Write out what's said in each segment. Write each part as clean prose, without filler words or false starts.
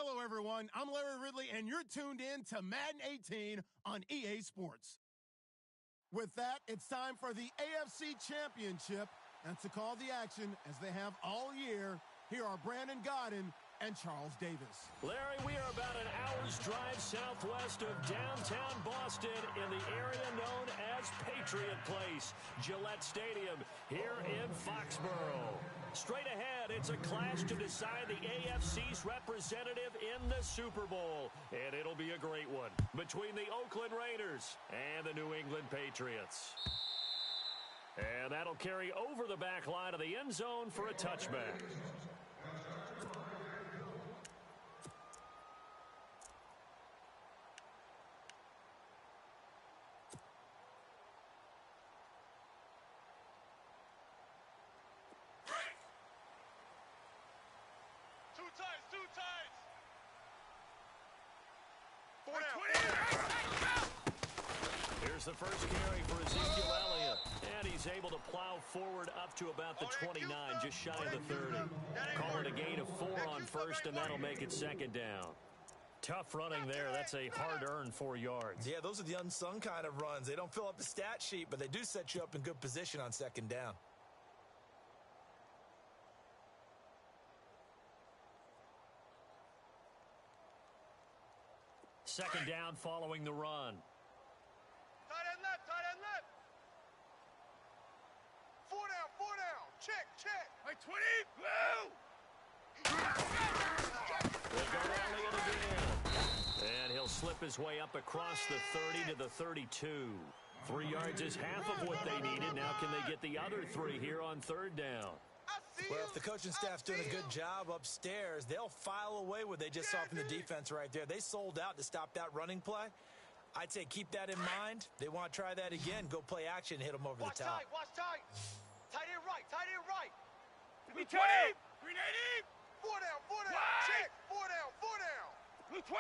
Hello, everyone. I'm Larry Ridley, and you're tuned in to Madden 18 on EA Sports. With that, it's time for the AFC Championship, and to call the action, as they have all year, here are Brandon Godden and Charles Davis. Larry, we are about an hour's drive southwest of downtown Boston in the area known as Patriot Place, Gillette Stadium, here in Foxborough. Straight ahead, it's a clash to decide the AFC's representative in the Super Bowl, and it'll be a great one between the Oakland Raiders and the New England Patriots. And that'll carry over the back line of the end zone for a touchback. Two times. 4 down. Here's the first carry for Ezekiel Elliott. And he's able to plow forward up to about the 29, just shy of the 30. Call it a gain of 4 on first, and that'll make it second down. Tough running there. That's a hard-earned 4 yards. Yeah, those are the unsung kind of runs. They don't fill up the stat sheet, but they do set you up in good position on second down. Second down following the run. Tight end left. 4 down. Check. Hey, 20, blue! They go Elliott again. And he'll slip his way up across the 30 to the 32. 3 yards is half of what they needed. Now can they get the other 3 here on third down? Well, if the coaching staff's doing a good job upstairs, they'll file away what they just saw from the defense right there. They sold out to stop that running play. I'd say keep that in mind. They want to try that again. Go play action, hit them over the top. Watch tight. Tight end right. Blue 20, 380. 4 down. Wide. Check. 4 down. Blue 20,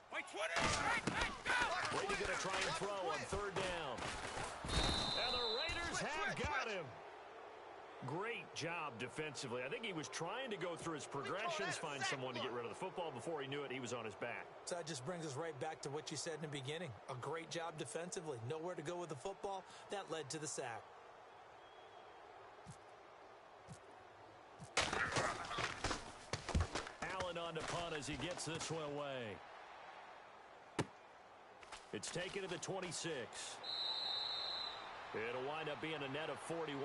white 20. Right, Brady going to try and throw on third down. And the Raiders have got him. Great job defensively. I think he was trying to go through his progressions, find someone to get rid of the football. Before he knew it, he was on his back. So that just brings us right back to what you said in the beginning. A great job defensively. Nowhere to go with the football. That led to the sack. Allen on to punt as he gets this one away. It's taken to the 26. It'll wind up being a net of 41.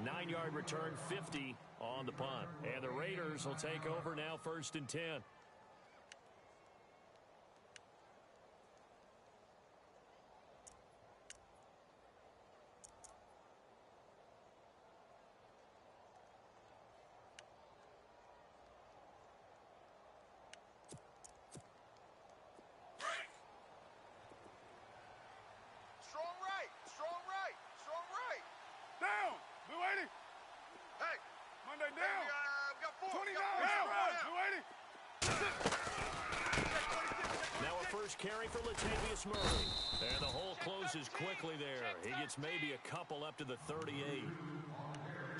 9-yard return, 50 on the punt. And the Raiders will take over now, 1st and 10. Strong right. Down, Blue 80. Hey. Monday down. We got 4. 29, down, Blue 80. Now a first carry for Latavius Murray. And the hole closes quickly there. He gets maybe a couple up to the 38.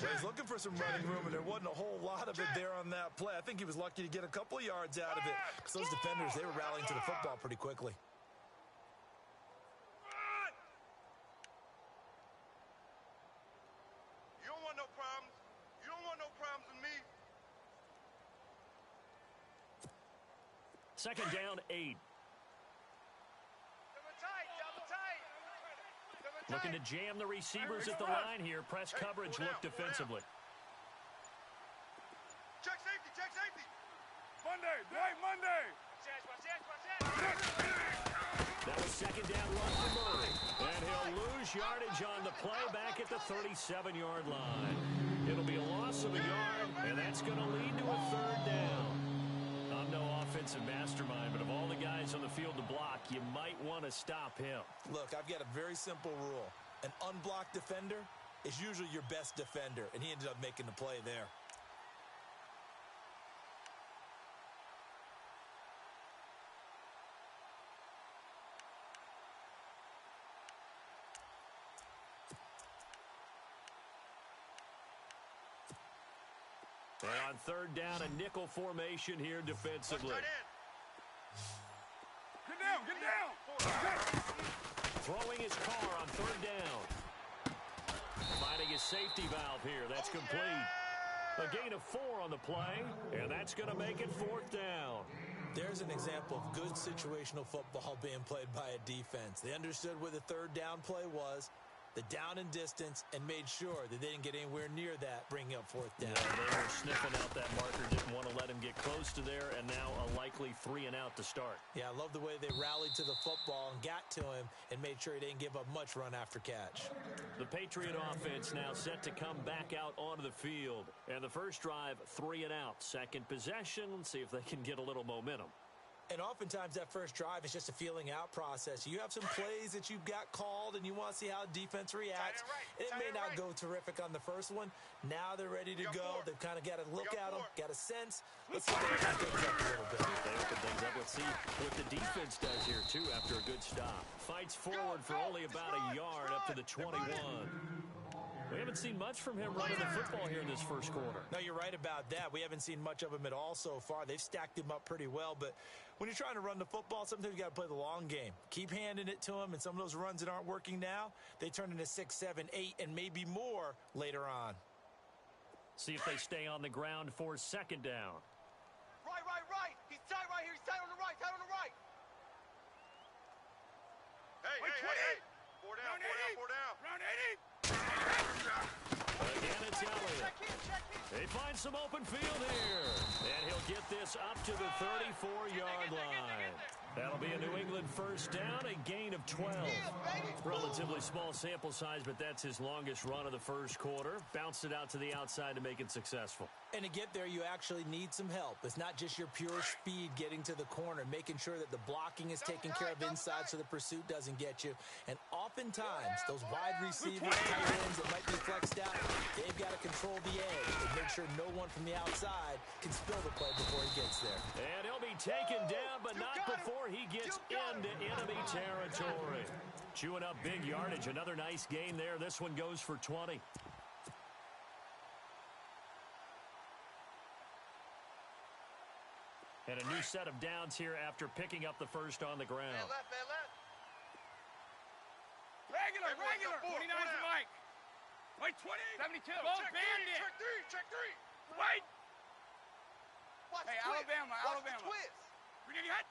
Well, he's looking for some running room, and there wasn't a whole lot of it there on that play. I think he was lucky to get a couple of yards out of it. Because those defenders, they were rallying to the football pretty quickly. You don't want no problems with me. Second down, 8. Double tight. Looking to jam the receivers at the line here. Press coverage look defensively. Check safety. Monday. That was second down run for Murray. And he'll lose yardage on the play back at the 37-yard line. It'll be a loss of a yard, and that's going to lead to a third down. I'm no offensive mastermind, but of all the guys on the field to block, you might want to stop him. Look, I've got a very simple rule. An unblocked defender is usually your best defender, and he ended up making the play there. And on third down, a nickel formation here defensively. Get down, get down. Throwing his car on third down. Finding his safety valve here. That's complete. A gain of 4 on the play, and that's going to make it fourth down. There's an example of good situational football being played by a defense. They understood where the third down play was, the down and distance, and made sure that they didn't get anywhere near that, bringing up fourth down. Yeah, they were sniffing out that marker, didn't want to let him get close to there, and now a likely 3 and out to start. Yeah, I love the way they rallied to the football and got to him and made sure he didn't give up much run after catch. The Patriot offense now set to come back out onto the field. And the first drive, 3 and out. Second possession, let's see if they can get a little momentum. And oftentimes that first drive is just a feeling out process. You have some plays that you've got called and you want to see how defense reacts. And it may not go terrific on the first one. Now they're ready to go. They've kind of got to look at them, got a sense. Let's see if they open things up a little bit. They open things up. Let's see what the defense does here, too, after a good stop. Fights forward for only about a yard up to the 21. We haven't seen much from him running the football here in this first quarter. No, you're right about that. We haven't seen much of him at all so far. They've stacked him up pretty well, but when you're trying to run the football, sometimes you got to play the long game. Keep handing it to him, and some of those runs that aren't working now, they turn into 6, 7, 8, and maybe more later on. See if they stay on the ground for second down. Right. He's tight right here. He's tight on the right. Hey. 4 down. Round 80. Again, it's Elliott. They find some open field here. And he'll get this up to the 34-yard line. That'll be a New England first down, a gain of 12. Relatively small sample size, but that's his longest run of the first quarter. Bounced it out to the outside to make it successful. And to get there, you actually need some help. It's not just your pure speed getting to the corner, making sure that the blocking is taken care of inside so the pursuit doesn't get you. And oftentimes, those wide receivers, tight ends that might be flexed out, they've got to control the edge and make sure no one from the outside can spill the play before he gets there. And he'll be taken down, but not before he gets into enemy territory. Chewing up big yardage. Another nice gain there. This one goes for 20. And a new set of downs here after picking up the first on the ground. Man left. Regular. 49 for Mike. Wait, 20. 72. Go bandit. Check three. Wait. Hey, Alabama. Twist. We did it.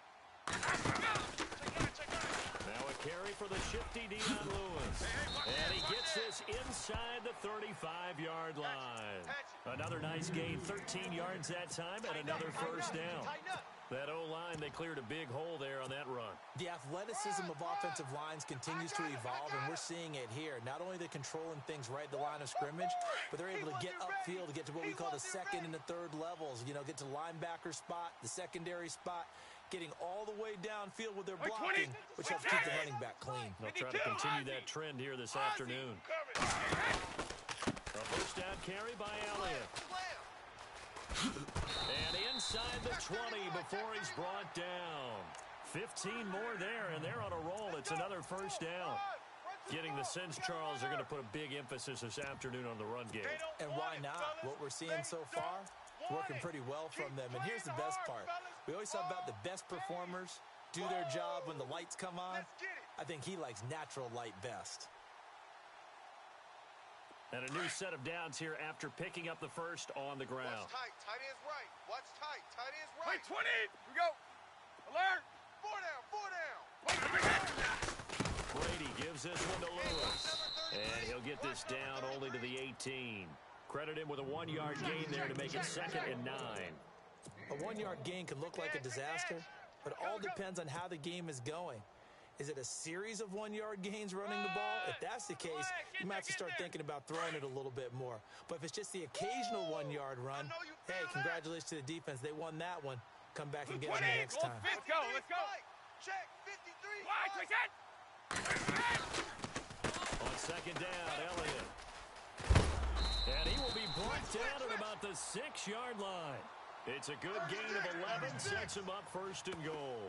Now a carry for the shifty Dion Lewis. And he gets this inside the 35-yard line. Another nice gain, 13 yards that time, and another first down. That O-line, they cleared a big hole there on that run. The athleticism of offensive lines continues to evolve, and we're seeing it here. Not only are they controlling things right at the line of scrimmage, but they're able to get upfield to get to what we call the second and the third levels. You know, get to the linebacker spot, the secondary spot, getting all the way downfield with their blocking, which helps keep the running back clean. They'll try to continue that trend here this afternoon. A first down carry by Elliott. And inside the 20 before he's brought down. 15 more there, and they're on a roll. It's another first down. Getting the sense, Charles, they're going to put a big emphasis this afternoon on the run game. And why not? What we're seeing so far, it's working pretty well from them. And here's the best part. We always talk about the best performers do their job when the lights come on. I think he likes natural light best. And a new set of downs here after picking up the first on the ground. Watch tight. Tight ends right. Watch tight. Tight ends right. Wait, 20. Here we go. Alert. 4 down. Brady gives this one to Lewis. And he'll get this down only to the 18. Credit him with a 1-yard gain there to make it 2nd and 9. A 1-yard gain can look like a disaster, but it all depends on how the game is going. Is it a series of 1-yard gains running the ball? If that's the case, you might have to start thinking about throwing it a little bit more. But if it's just the occasional 1-yard run, hey, congratulations to the defense. They won that one. Come back and get them the next time. Let's go. Check 53. Wide, take that. On second down, Elliott. And he will be brought down at about the 6-yard line. It's a good gain of 11, sets him up 1st and goal.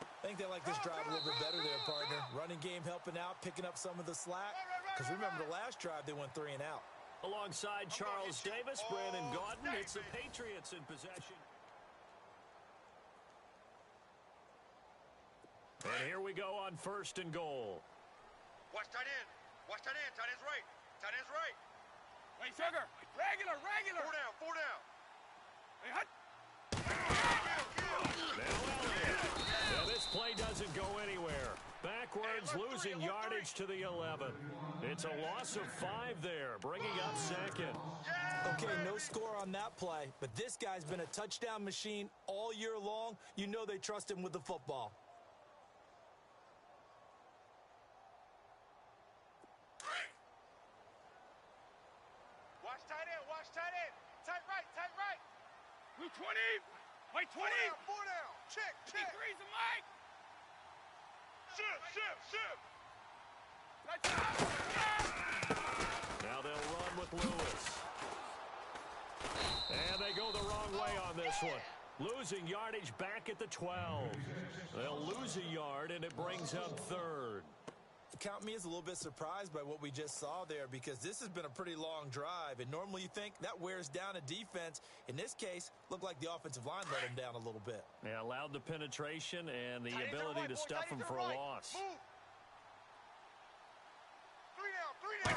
I think they like this drive a little bit better there, partner. Running game helping out, picking up some of the slack. Because remember, the last drive, they went 3 and out. Alongside Charles Davis, Brandon Gaudin, it's the Patriots in possession. And here we go on 1st and goal. Watch tight end. Watch tight end. Tight end's right. Tight end's right. Wait, Sugar. Regular. 4 down. Hey, hut. Now Elliott. Now this play doesn't go anywhere. Backwards, losing yardage to the 11. It's a loss of 5 there, bringing up 2nd. Okay, no score on that play, but this guy's been a touchdown machine all year long. You know they trust him with the football. Watch tight end. Tight right. Blue 20. Wait, 20. 4 down. Check. Three's the mic. Ship. Now they'll run with Lewis. And they go the wrong way on this one. Losing yardage back at the 12. They'll lose a yard, and it brings up 3rd. Count me as a little bit surprised by what we just saw there, because this has been a pretty long drive, and normally you think that wears down a defense. In this case, looked like the offensive line let them down a little bit. Yeah, allowed the penetration and the ability to stuff them for a loss. Move. 3 down.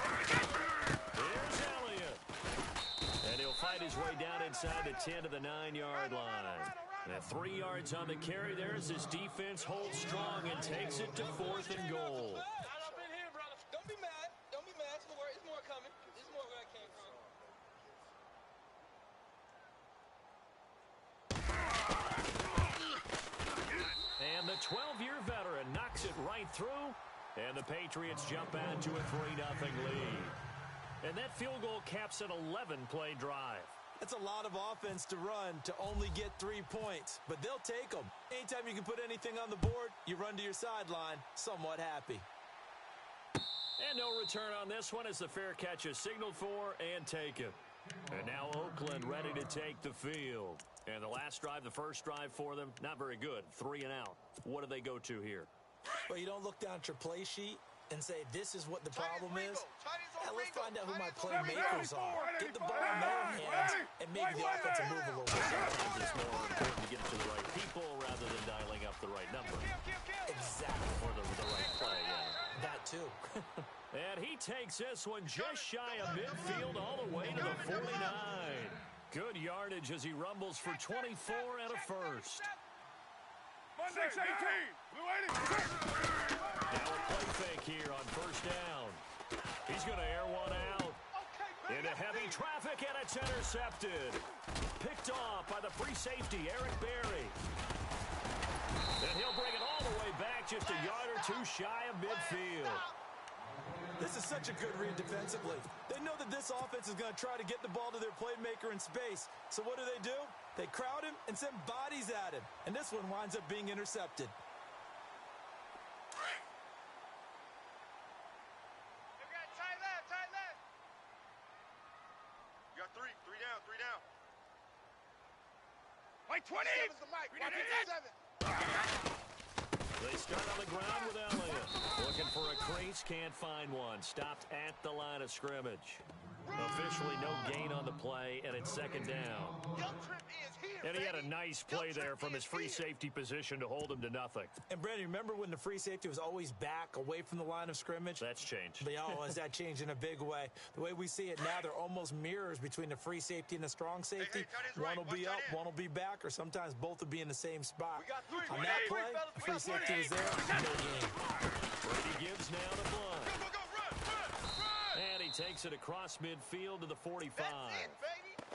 Here's Elliott. And he'll fight his way down inside the 10 to the 9-yard line. And 3 yards on the carry there as his defense holds strong and takes it to 4th and goal. Don't be mad. It's more coming. It's more where I came from. And the 12-year veteran knocks it right through. And the Patriots jump out to a 3-0 lead. And that field goal caps an 11-play drive. That's a lot of offense to run to only get 3 points, but they'll take them. Anytime you can put anything on the board, you run to your sideline somewhat happy. And no return on this one as the fair catch is signaled for and taken. And now Oakland ready to take the field. And the last drive, the first drive for them, not very good. 3 and out. What do they go to here? Well, you don't look down at your play sheet and say, this is what the problem is. Yeah, let's find out who my playmakers are. Get the ball in their hands, and maybe the offense will move a little bit. It's more important to get it to the right people rather than dialing up the right number. Exactly. Or the right play, yeah. That too. And he takes this one just shy of midfield all the way to the 49. Good yardage as he rumbles for 24 and a first. 6-18. Blue 80. Now a play fake here on 1st down. He's going to air one out. Into heavy traffic, and it's intercepted. Picked off by the free safety, Eric Berry. And he'll bring it all the way back just a yard or 2 shy of midfield. This is such a good read defensively. They know that this offense is going to try to get the ball to their playmaker in space. So what do? They crowd him and send bodies at him. And this one winds up being intercepted. Tight left. You got 3 down. Wait, 20. They start on the ground with Elliott. Looking for a crease, can't find one. Stopped at the line of scrimmage. Officially no gain on the play, and it's 2nd down. And he had a nice play there from his free safety position to hold him to nothing. And Brandon, remember when the free safety was always back away from the line of scrimmage? That's changed. But has that changed in a big way? The way we see it now, they're almost mirrors between the free safety and the strong safety. One will be up, one will be back, or sometimes both will be in the same spot. On that play, the free safety is there, no gain. Brady gives now to Blunt. And he takes it across midfield to the 45.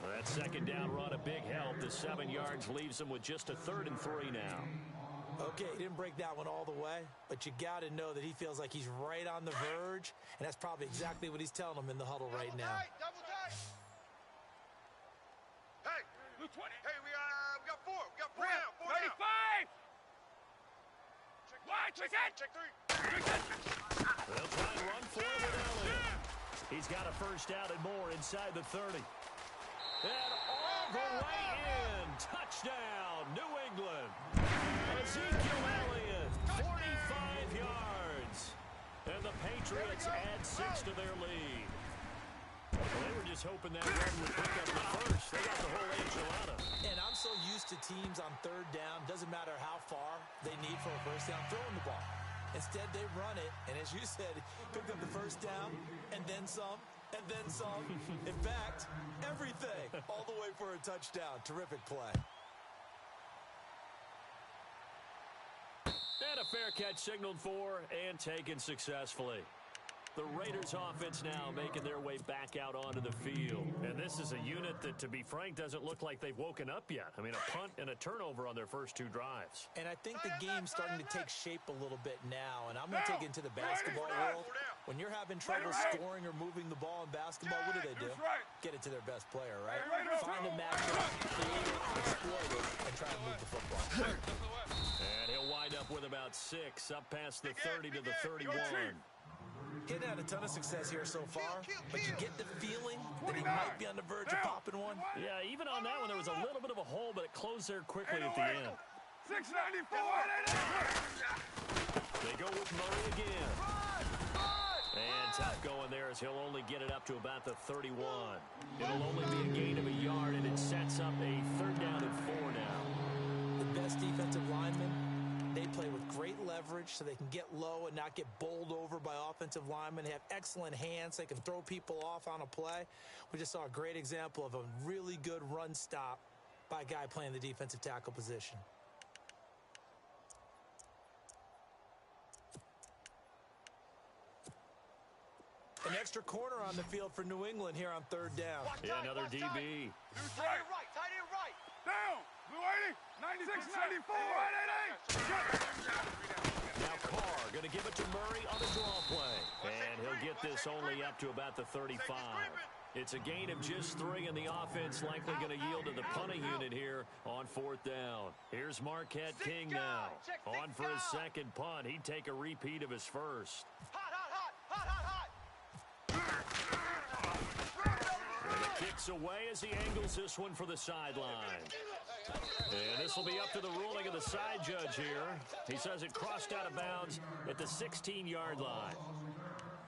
That 2nd down run, a big help. The 7 yards leaves him with just a 3rd and 3 now. Okay, he didn't break that one all the way, but you got to know that he feels like he's right on the verge, and that's probably exactly what he's telling them in the huddle right now. Hey, Blue 20. Hey, we got 4. We got 4 down. 4 down. 35. Watch, check 3. They'll try and run for it with Elliott. He's got a first down and more inside the 30. And all the way in. Touchdown, New England. Ezekiel Elliott, 45 yards. And the Patriots add 6 to their lead. They were just hoping that run would pick up the first. They got the whole enchilada. And I'm so used to teams on third down, doesn't matter how far they need for a first down, throwing the ball. Instead, they run it, and as you said, picked up the first down, and then some, and then some. In fact, everything, all the way for a touchdown. Terrific play. And a fair catch signaled for and taken successfully. The Raiders offense now making their way back out onto the field. And this is a unit that, to be frank, doesn't look like they've woken up yet. I mean, a punt and a turnover on their first two drives. And I think the game's starting to take shape a little bit now. And I'm going to take it into the basketball world. When you're having trouble scoring or moving the ball in basketball, what do? Get it to their best player, right? Find a matchup, create it, exploit it, and try to move the football. And he'll wind up with about 6, up past the 30 to the 31. He's had a ton of success here so far, but you get the feeling that he might be on the verge of popping one. Yeah, even on that one, there was a little bit of a hole, but it closed there quickly at the end. 694. They go with Murray again. And tough going there as he'll only get it up to about the 31. It'll only be a gain of a yard, and it sets up a 3rd down and 4 now. The best defensive linemen, they play with great leverage so they can get low and not get bowled over by offensive linemen. They have excellent hands. They can throw people off on a play. We just saw a great example of a really good run stop by a guy playing the defensive tackle position. An extra corner on the field for New England here on 3rd down. Yeah, another DB. Tight end right. Down. Blue 80. 96, 94. 188. Now Carr going to give it to Murray on the draw play. And he'll get this only up to about the 35. It's a gain of just 3, and the offense likely going to yield to the punting unit here on 4th down. Here's Marquette King now. On for his second punt. He'd take a repeat of his first. And it kicks away as he angles this one for the sideline. And this will be up to the ruling of the side judge here. He says it crossed out of bounds at the 16-yard line.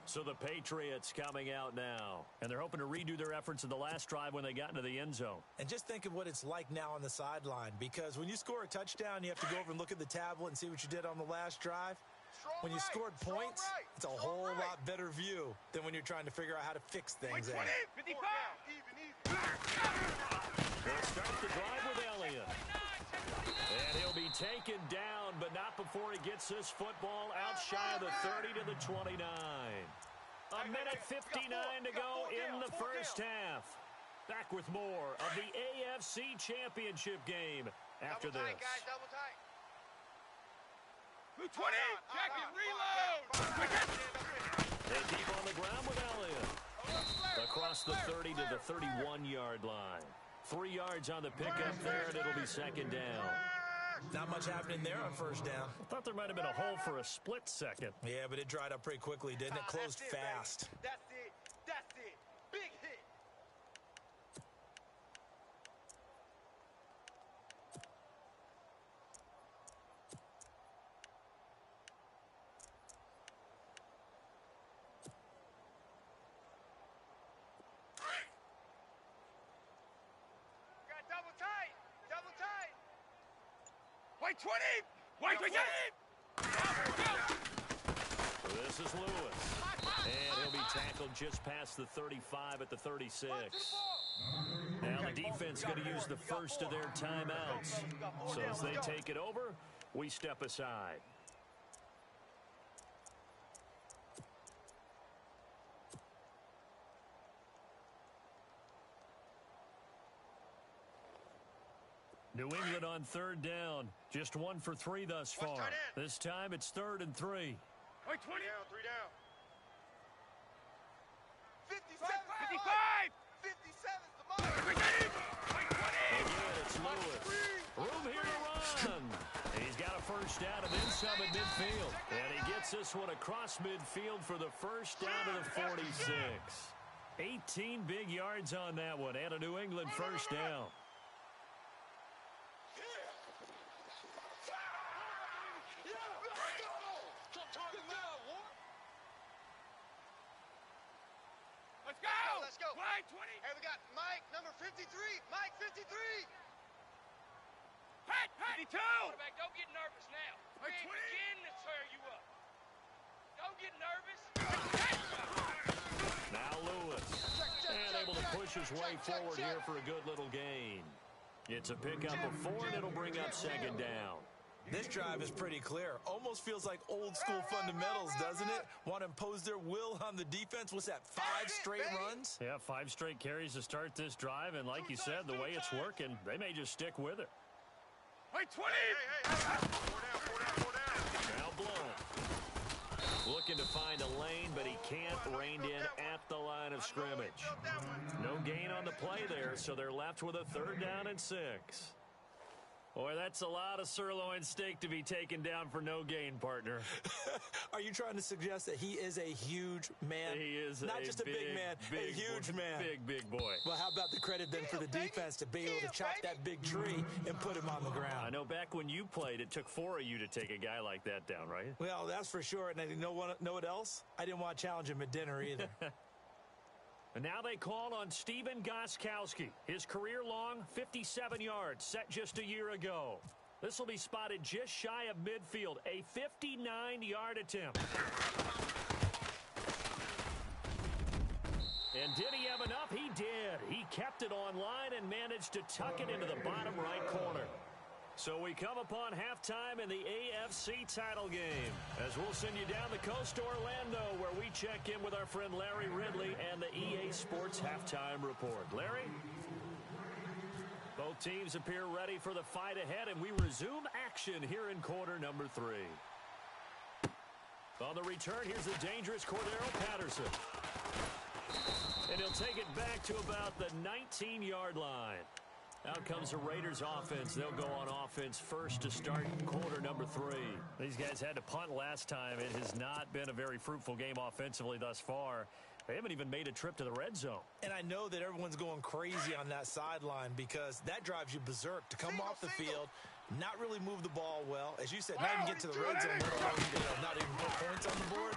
So the Patriots coming out now. And they're hoping to redo their efforts in the last drive when they got into the end zone. And just think of what it's like now on the sideline, because when you score a touchdown, you have to go over and look at the tablet and see what you did on the last drive. When you scored points, it's a whole lot better view than when you're trying to figure out how to fix things. 55. They'll start the drive with Elliott. And he'll be taken down, but not before he gets this football out shy of the 30 to the 29. A minute 59 to go in the first half. Back with more of the AFC Championship game after this. Double tight. Blue 20. Jacket, reload. They keep on the ground with Elliott. Across the 30 to the 31-yard line. 3 yards on the pickup there, and it'll be 2nd down. Not much happening there on 1st down. I thought there might have been a hole for a split second. Yeah, but it dried up pretty quickly, didn't it? Closed fast. That's it. Big hit. White 20. White, we get it. So this is Lewis. And he'll be tackled just past the 35 at the 36. Now the defense going to use the first of their timeouts. So as they take it over, we step aside. New England on 3rd down. Just 1 for 3 thus far. This time it's 3rd and 3. White 20. 3 down. 57. 55. 57's the mark. We get it. White 20. Again, it's Lewis. Room here to run. And he's got a first down and then some at midfield. And he gets this one across midfield for the first down to the 46. 18 big yards on that one and a New England first down. Let's go. Let's go. White Mike, 53. Hey, 52. Quarterback, don't get nervous now. We Hey, ain't 20. beginning to tear you up. Don't get nervous. Now Lewis. And able to push his way forward here for a good little gain. It's a pickup of 4, and it'll bring up second down. This drive is pretty clear. Almost feels like old school fundamentals, doesn't it? Want to impose their will on the defense. What's that, 5 straight runs? Yeah, 5 straight carries to start this drive, and like you said, the way it's working, they may just stick with it. Hey, 20. Four down. Now Blount. Looking to find a lane, but he can't rein in at the line of scrimmage. No gain on the play there, so they're left with a 3rd down and 6. Boy, that's a lot of sirloin steak to be taken down for no gain, partner. Are you trying to suggest that he is a huge man? He is not just a big man, a huge man. Big boy. Well, how about the credit then for the defense to be able to chop that big tree and put him on the ground? I know back when you played, it took 4 of you to take a guy like that down, right? Well, that's for sure. And you know what else? I didn't want to challenge him at dinner either. And now they call on Steven Gostkowski. His career-long 57 yards set just a year ago. This will be spotted just shy of midfield. A 59-yard attempt. And did he have enough? He did. He kept it on line and managed to tuck it into the bottom right corner. So we come upon halftime in the AFC title game, as we'll send you down the coast to Orlando, where we check in with our friend Larry Ridley and the EA Sports Halftime Report. Larry? Both teams appear ready for the fight ahead, and we resume action here in quarter number 3. On the return, here's the dangerous Cordero Patterson. And he'll take it back to about the 19-yard line. Out comes the Raiders offense. They'll go on offense first to start quarter number 3. These guys had to punt last time. It has not been a very fruitful game offensively thus far. They haven't even made a trip to the red zone. And I know that everyone's going crazy on that sideline because that drives you berserk to come off the field, not really move the ball well. As you said, not even get to the red zone, not even put points on the board.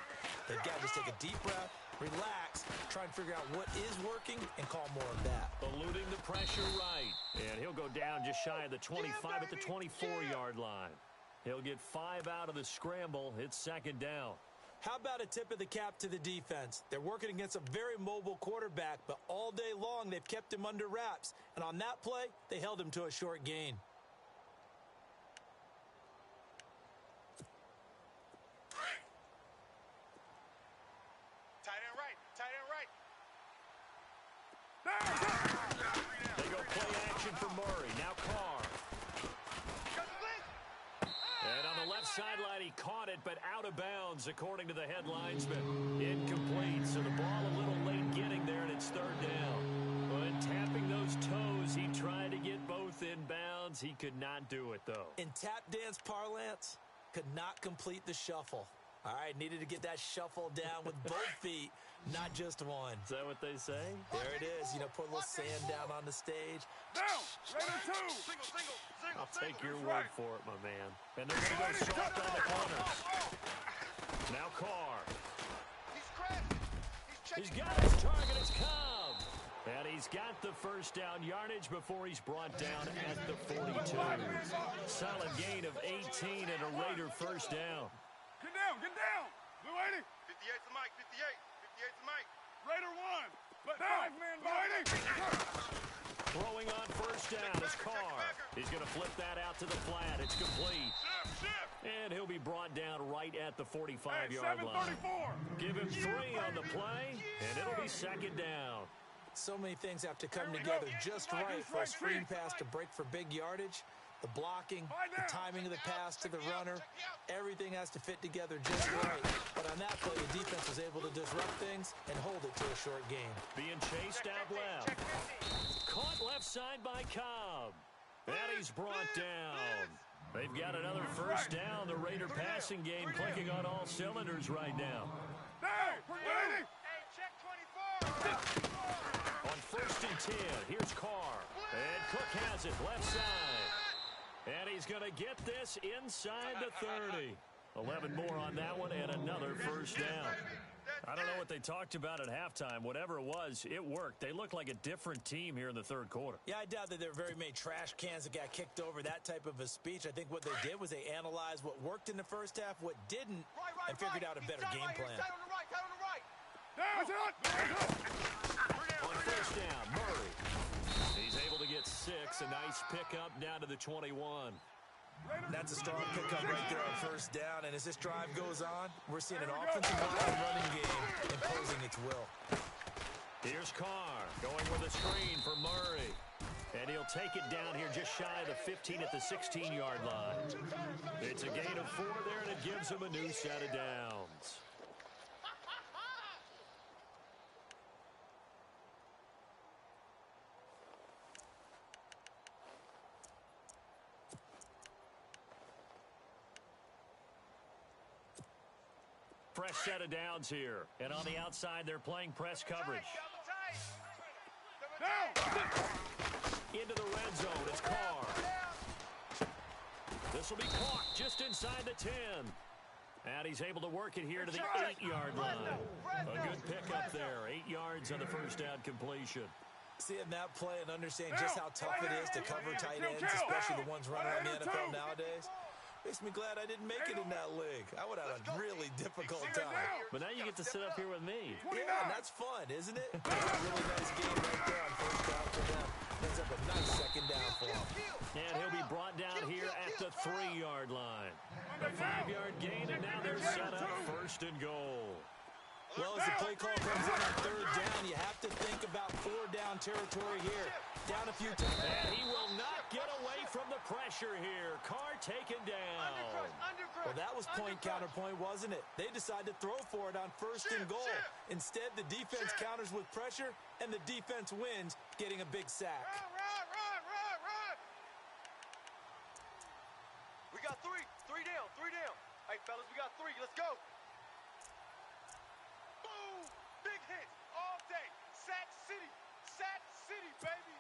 They've got to just take a deep breath, relax, try and figure out what is working, and call more of that. Eluding the pressure right. And he'll go down just shy of the 25 at the 24-yard line. He'll get 5 out of the scramble. It's second down. How about a tip of the cap to the defense? They're working against a very mobile quarterback, but all day long they've kept him under wraps. And on that play, they held him to a short gain. They go play action for Murray. Now Carr. And on the left sideline, he caught it, but out of bounds, according to the head linesman. Incomplete, so the ball a little late getting there, and it's 3rd down. When tapping those toes, he tried to get both in bounds. He could not do it, though. In tap dance parlance, could not complete the shuffle. All right, needed to get that shuffle down with both feet, not just one. Is that what they say? There it is. You know, put a little sand down on the stage. Down. Raider 2. I'll take your word for it, my man. And they're going to go soft on the corners. Now Carr. He's got his target. It's Cobb. And he's got the first down yardage before he's brought down at the 42. Solid gain of 18 and a Raider first down. Get down. Blue 80. 58 to Mike, 58 to Mike. Raider 1. But 5-man Blue 80. Throwing on first down is Carr. He's going to flip that out to the flat. It's complete. And he'll be brought down right at the 45-yard line. Give him 3 on the play, and it'll be second down. So many things have to come together just right for a screen pass to break for big yardage. The blocking, the timing of the pass to the runner, everything has to fit together just right. But on that play, the defense was able to disrupt things and hold it to a short game. Being chased out left. Caught left side by Cobb. And he's brought down. They've got another first down. The Raider passing game clicking on all cylinders right now. Hey, check 24. On 1st and 10, here's Carr. And Cook has it left side. And he's going to get this inside the 30. 11 more on that one and another first down. I don't know what they talked about at halftime. Whatever it was, it worked. They looked like a different team here in the third quarter. Yeah, I doubt that there were very many trash cans that got kicked over, that type of a speech. I think what they did was they analyzed what worked in the first half, what didn't, and figured out a better game plan. On first down, Murray. He's able to get 6. A nice pickup down to the 21. That's a strong pickup right there on first down, and as this drive goes on, we're seeing an offensive line running game imposing its will. Here's Carr going with a screen for Murray. And he'll take it down here just shy of the 15 at the 16-yard line. It's a gain of 4 there, and it gives him a new set of downs. Fresh set of downs here. And on the outside, they're playing press coverage. Into the red zone. It's Carr. This will be caught just inside the 10. And he's able to work it here to the 8-yard line. A good pickup there. 8 yards on the first down completion. Seeing that play and understanding just how tough it is to cover tight ends, especially the ones running around the NFL nowadays, makes me glad I didn't make it in that league. I would have a really difficult time. But now you get to sit up here with me. Yeah, and that's fun, isn't it? It's a really nice game right there on first down for them. Ends up a nice second down for him. And he'll be brought down here at the 3-yard line. A 5-yard gain, and now they're set up first and goal. Well, as the play call comes in on third down, you have to think about 4-down territory here. Down a few times. And he will not get away from the pressure here. Carr taken down. Well, that was point counterpoint, wasn't it? They decided to throw for it on first and goal. Instead, the defense counters with pressure, and the defense wins, getting a big sack. Run. We got 3 down. Hey, fellas, we got 3. Let's go. Boom. Big hit all day. Sack City, baby.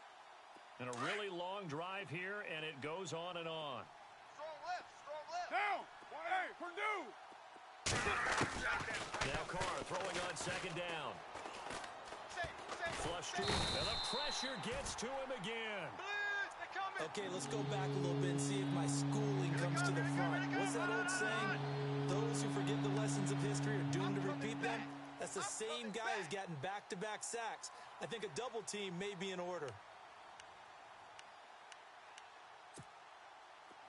And a really long drive here, and it goes on and on. Strong left. Down. Hey, Purdue. Now Carr throwing on second down. Flush to him, and the pressure gets to him again. Okay, let's go back a little bit and see if my schooling comes to the front. What's that old saying? Those who forget the lessons of history are doomed to repeat them. That's the same guy who's gotten back-to-back sacks. I think a double team may be in order.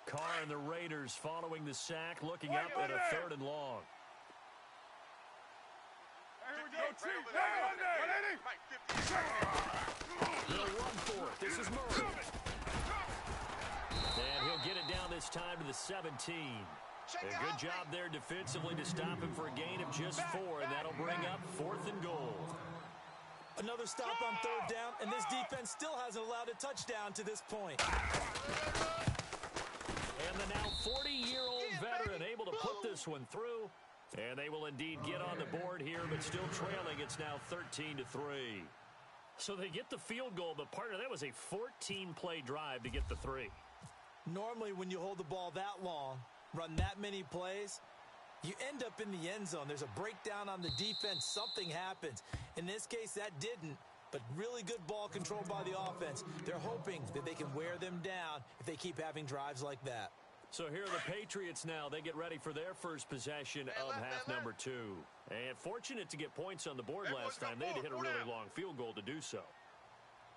Carr and the Raiders following the sack, looking up at a 3rd and long. Here we go, Chief. They'll run for it. This is Murray. And he'll get it down this time to the 17. A good job there defensively to stop him for a gain of just 4, and that'll bring up 4th and goal. Another stop on third down, and this defense still hasn't allowed a touchdown to this point. And the now 40-year-old veteran able to put this one through. And they will indeed get on the board here, but still trailing. It's now 13-3. So they get the field goal, but partner, that was a 14-play drive to get the 3. Normally, when you hold the ball that long, run that many plays, you end up in the end zone. There's a breakdown on the defense. Something happens. In this case, that didn't. But really good ball control by the offense. They're hoping that they can wear them down if they keep having drives like that. So here are the Patriots now. They get ready for their first possession of half number 2. And fortunate to get points on the board last time. They had to hit a really long field goal to do so.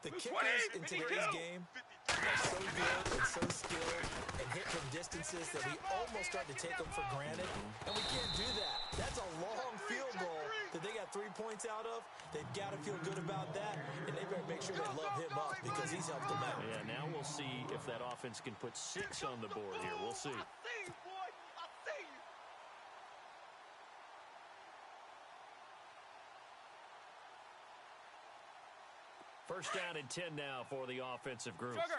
The kickers in today's game are so good and so skilled and hit from distances that we almost start to take them for granted. And we can't do that. That's a long field goal that they got 3 points out of. They've got to feel good about that, and they better make sure they love him up because he's helped them out. Yeah, now we'll see if that offense can put 6 on the board here. We'll see. I see you, boy. I see you. First down and 10 now for the offensive group. Slam.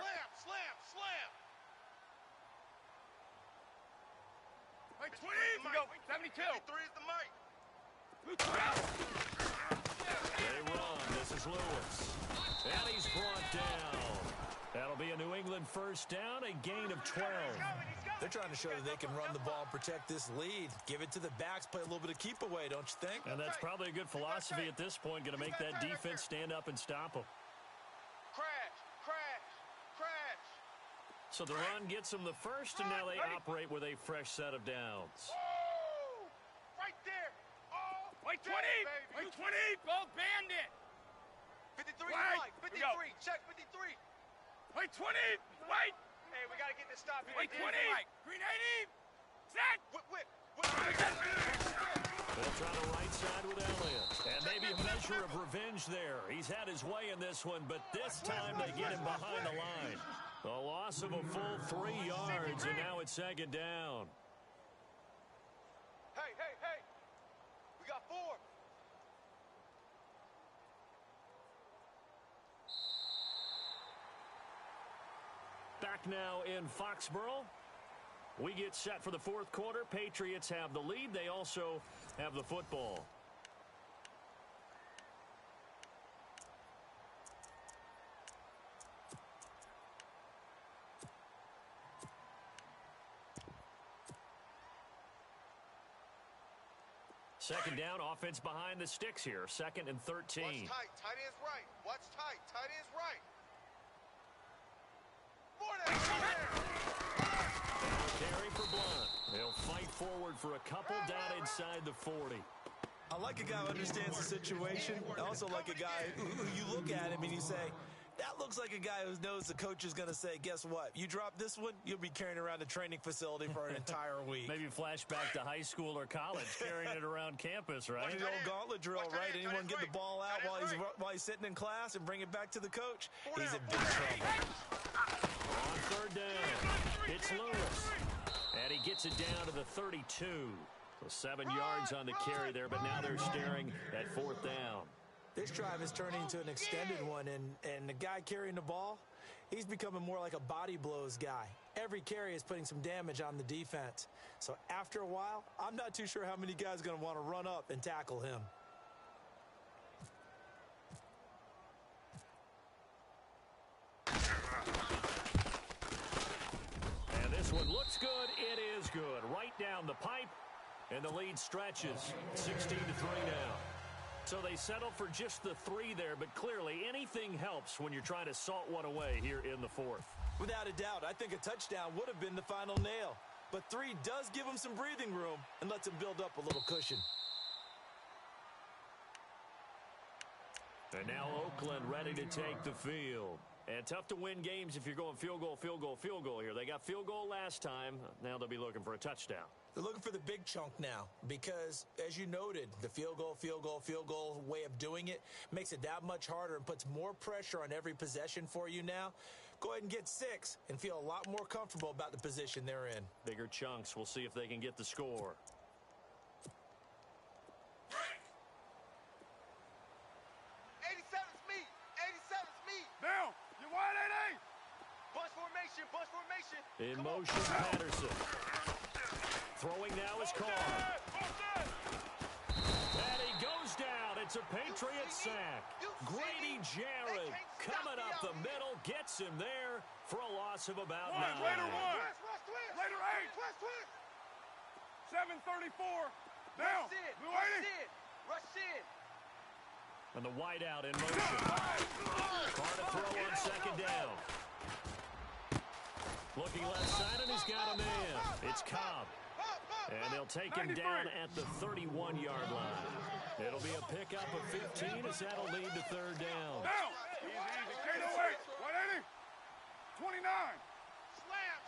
Wait, 20. We go. 72. 53 is the mic. They run. This is Lewis. And he's brought down. That'll That'll be a New England first down, a gain of 12. They're trying to show that they can run the ball and protect this lead. Give it to the backs, play a little bit of keep away, don't you think? And that's probably a good philosophy at this point, going to make that defense stand up and stop them. Crash, crash, crash. So the run gets them the first, and now they operate with a fresh set of downs. Oh, right there. Oh, Wait, 20. Wait, 20. Ball bandit. 53 right. 53. Check 53. Wait, 20. Wait. Hey, we got to get this stop here. Wait, 20. Green 80. Set. Whip. They'll try the right side with Elliott. And maybe a measure of revenge there. He's had his way in this one, but this time they get him behind the line. A loss of a full 3 yards, and now it's second down. Hey. We got 4. Back now in Foxborough. We get set for the fourth quarter. Patriots have the lead. They also have the football. Second down, offense behind the sticks here. 2nd and 13. Watch tight. Tight end's right. Watch tight. Tight end's right. Carry for Blunt. They'll fight forward for a couple down inside the 40. I like a guy who understands the situation. I also like a guy who you look at him and you say, that looks like a guy who knows the coach is going to say, guess what? You drop this one, you'll be carrying around the training facility for an entire week. Maybe flashback to high school or college, carrying it around campus, right? Like the old gauntlet drill, right? Anyone get the ball out while he's sitting in class and bring it back to the coach? He's in big trouble. On third down, it's Lewis. And he gets it down to the 32. So 7 yards on the carry there, but now they're staring at fourth down. This drive is turning into an extended one, and the guy carrying the ball, he's becoming more like a body blows guy. Every carry is putting some damage on the defense. So after a while, I'm not too sure how many guys are going to want to run up and tackle him. And this one looks good. It is good. Right down the pipe, and the lead stretches. 16-3 now. So they settle for just the 3 there, but clearly anything helps when you're trying to salt one away here in the fourth. Without a doubt, I think a touchdown would have been the final nail. But 3 does give them some breathing room and lets them build up a little cushion. And now Oakland ready to take the field. And tough to win games if you're going field goal here. They got field goal last time. Now they'll be looking for a touchdown. They're looking for the big chunk now because, as you noted, the field goal way of doing it makes it that much harder and puts more pressure on every possession for you now. Go ahead and get 6 and feel a lot more comfortable about the position they're in. Bigger chunks. We'll see if they can get the score. 87's me. 87's me. Down. You wide, 88. Bunch formation. In motion, Patterson. Throwing now is Carr. And he goes down. It's a Patriot sack. Grady Jarrett coming up the middle, gets him there for a loss of about 9. Later 1. Later 8. 7:34. Down. Rush in. And the wideout in motion. Carr to throw on second down. Looking left side, and he's got a man. It's Cobb. And they'll take him down at the 31-yard line. It'll be a pickup of 15 as that'll lead to third down. Down. Easy. 808. 180. 29. Slam.